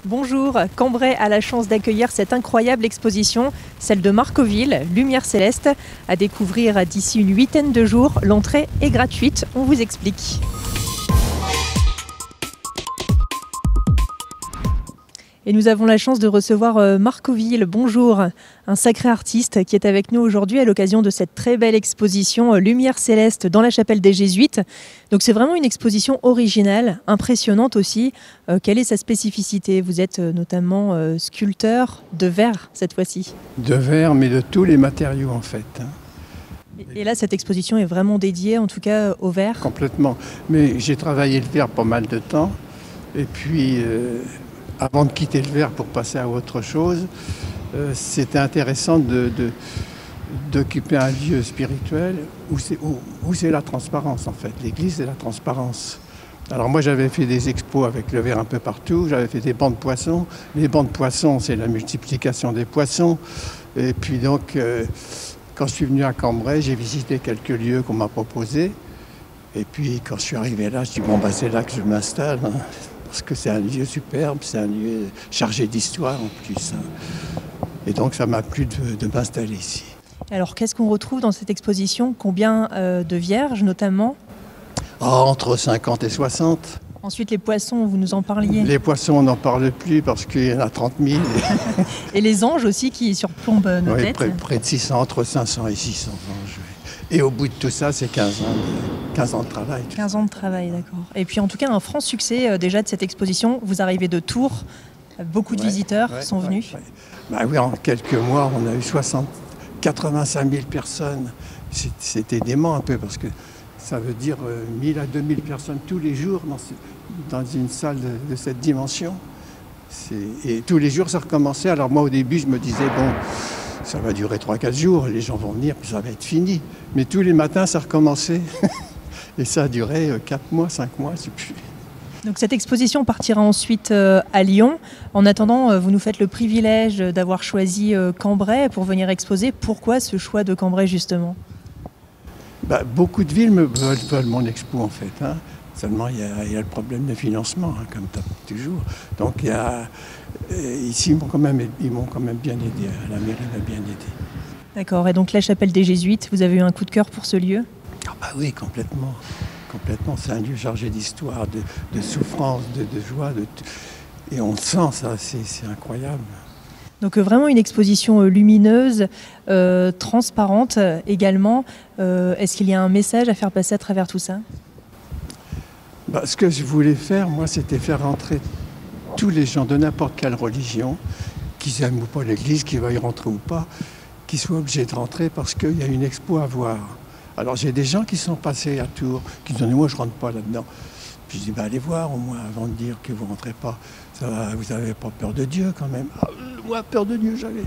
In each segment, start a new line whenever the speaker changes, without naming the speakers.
Bonjour, Cambrai a la chance d'accueillir cette incroyable exposition, celle de Marcoville, Lumière Céleste, à découvrir d'ici une huitaine de jours. L'entrée est gratuite, on vous explique. Et nous avons la chance de recevoir Marcoville. Bonjour, un sacré artiste qui est avec nous aujourd'hui à l'occasion de cette très belle exposition Lumière Céleste dans la chapelle des Jésuites. Donc c'est vraiment une exposition originale, impressionnante aussi. Quelle est sa spécificité? Vous êtes notamment sculpteur de verre cette fois-ci.
De verre, mais de tous les matériaux en fait.
Et là, cette exposition est vraiment dédiée en tout cas au verre?
Complètement. Mais j'ai travaillé le verre pas mal de temps. Et puis... avant de quitter le verre pour passer à autre chose, c'était intéressant d'occuper un lieu spirituel où c'est la transparence en fait. L'église, c'est la transparence. Alors moi, j'avais fait des expos avec le verre un peu partout. J'avais fait des bancs de poissons. Les bancs de poissons, c'est la multiplication des poissons. Et puis donc, quand je suis venu à Cambrai, j'ai visité quelques lieux qu'on m'a proposés. Et puis quand je suis arrivé là, je dis bon, c'est là que je m'installe. Hein. Parce que c'est un lieu superbe, c'est un lieu chargé d'histoire en plus. Et donc ça m'a plu de m'installer ici.
Alors qu'est-ce qu'on retrouve dans cette exposition? Combien de vierges notamment?
Entre 50 et 60.
Ensuite les poissons, vous nous en parliez.
Les poissons, on n'en parle plus parce qu'il y en a 30 000.
Et les anges aussi qui surplombent nos têtes.
Près de 600, entre 500 et 600 anges. Et au bout de tout ça, c'est 15 ans de travail.
15 ans de travail, d'accord. Et puis en tout cas, un franc succès déjà de cette exposition. Vous arrivez de Tours, beaucoup de visiteurs sont venus.
Bah oui, en quelques mois, on a eu 85 000 personnes. C'était dément un peu parce que ça veut dire 1000 à 2000 personnes tous les jours dans une salle de cette dimension. Et tous les jours, ça recommençait. Alors moi, au début, je me disais, bon... ça va durer 3-4 jours, les gens vont venir, puis ça va être fini. Mais tous les matins, ça recommençait. Et ça a duré 4 mois, 5 mois, je sais plus.
Donc cette exposition partira ensuite à Lyon. En attendant, vous nous faites le privilège d'avoir choisi Cambrai pour venir exposer. Pourquoi ce choix de Cambrai, justement?
Beaucoup de villes veulent mon expo, en fait. Hein. Seulement, il y a le problème de financement, hein, comme toujours. Donc, ici, ils m'ont quand même bien aidé. La mairie m'a bien aidé. D'accord.
Et donc, la chapelle des Jésuites, vous avez eu un coup de cœur pour ce lieu?
Oui, complètement. Complètement. C'est un lieu chargé d'histoire, de souffrance, de joie. Et on le sent, ça. C'est incroyable.
Donc, vraiment une exposition lumineuse, transparente également. Est-ce qu'il y a un message à faire passer à travers tout ça?
Ce que je voulais faire, moi, c'était faire rentrer tous les gens de n'importe quelle religion, qu'ils aiment ou pas l'église, qu'ils veuillent rentrer ou pas, qu'ils soient obligés de rentrer parce qu'il y a une expo à voir. Alors j'ai des gens qui sont passés à Tours, qui disent « moi je rentre pas là-dedans ». Puis je dis allez voir au moins avant de dire que vous rentrez pas. Ça va, vous n'avez pas peur de Dieu quand même. Moi, peur de Dieu, j'avais.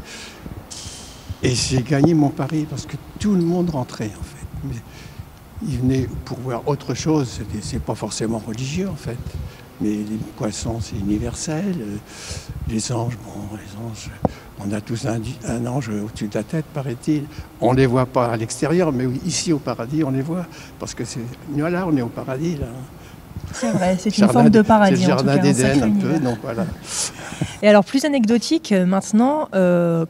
Et j'ai gagné mon pari parce que tout le monde rentrait en fait. Mais ils venaient pour voir autre chose, c'est pas forcément religieux en fait. Mais les poissons, c'est universel. Les anges, on a tous un ange au-dessus de la tête, paraît-il. On ne les voit pas à l'extérieur, mais ici au paradis, on les voit. Parce que là, on est au paradis. Là.
C'est vrai, c'est une forme de paradis.
C'est le jardin d'Éden un peu, donc voilà.
Et alors, plus anecdotique, maintenant,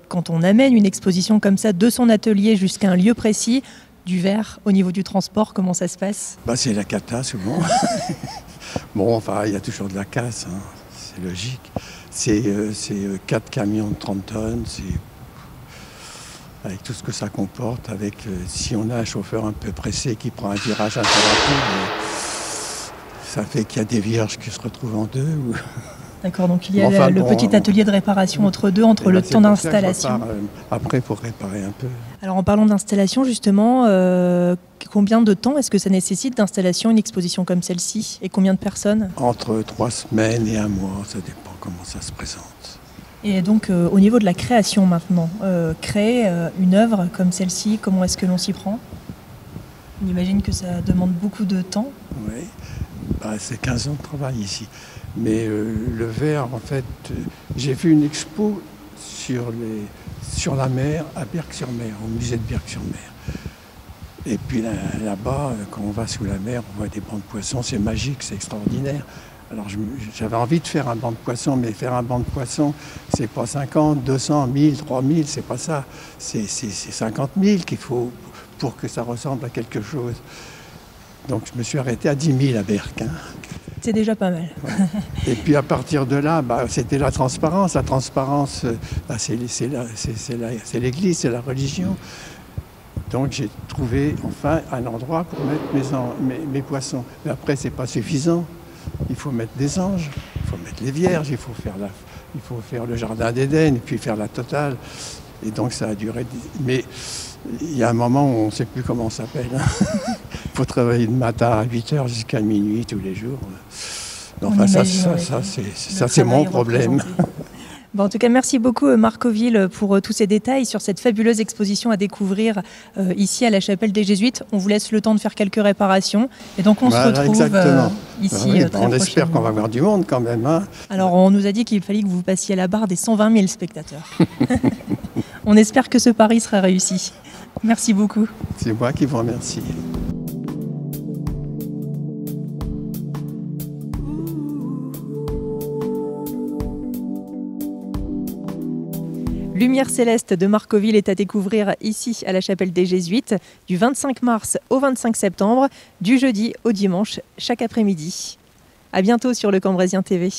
quand on amène une exposition comme ça de son atelier jusqu'à un lieu précis, du verre, au niveau du transport, comment ça se passe?
C'est la cata souvent. Il y a toujours de la casse, hein. C'est logique. C'est 4 camions de 30 tonnes, avec tout ce que ça comporte, si on a un chauffeur un peu pressé qui prend un virage un peu rapide, ça fait qu'il y a des vierges qui se retrouvent en deux.
D'accord, donc il y a le petit atelier de réparation entre le temps d'installation.
Après, pour réparer un peu.
Alors en parlant d'installation, justement, combien de temps est-ce que ça nécessite d'installation, une exposition comme celle-ci? Et combien de personnes?
Entre 3 semaines et 1 mois, ça dépend comment ça se présente.
Et donc au niveau de la création maintenant, créer une œuvre comme celle-ci, comment est-ce que l'on s'y prend? On imagine que ça demande beaucoup de temps.
Oui, c'est 15 ans de travail ici. Mais le verre, en fait, j'ai fait une expo sur la mer, à Berck-sur-Mer, au musée de Berck-sur-Mer. Et puis là-bas, quand on va sous la mer, on voit des bancs de poissons, c'est magique, c'est extraordinaire. Alors j'avais envie de faire un banc de poissons, mais faire un banc de poissons, c'est pas 50, 200, 1000, 3000, c'est pas ça. C'est 50 000 qu'il faut pour que ça ressemble à quelque chose. Donc je me suis arrêté à 10 000 à Berck.
C'est déjà pas mal.
Ouais. Et puis à partir de là, c'était la transparence. La transparence, c'est l'Église, c'est la religion. Donc j'ai trouvé enfin un endroit pour mettre mes poissons. Mais après, c'est pas suffisant. Il faut mettre des anges, il faut mettre les vierges, il faut faire le jardin d'Éden et puis faire la totale. Et donc ça a duré. Mais il y a un moment où on ne sait plus comment on s'appelle. Il faut travailler de matin à 8h jusqu'à minuit tous les jours. Enfin, ça c'est mon problème.
Bon, en tout cas, merci beaucoup Marc Auville pour tous ces détails sur cette fabuleuse exposition à découvrir ici à la Chapelle des Jésuites. On vous laisse le temps de faire quelques réparations et donc on se retrouve ici
oui,
très
on espère qu'on va avoir du monde quand même. Hein.
Alors on nous a dit qu'il fallait que vous passiez la barre des 120 000 spectateurs. On espère que ce pari sera réussi. Merci beaucoup.
C'est moi qui vous remercie.
Lumière céleste de Marc Auville est à découvrir ici à la Chapelle des Jésuites du 25 mars au 25 septembre, du jeudi au dimanche, chaque après-midi. À bientôt sur Le Cambrésien TV.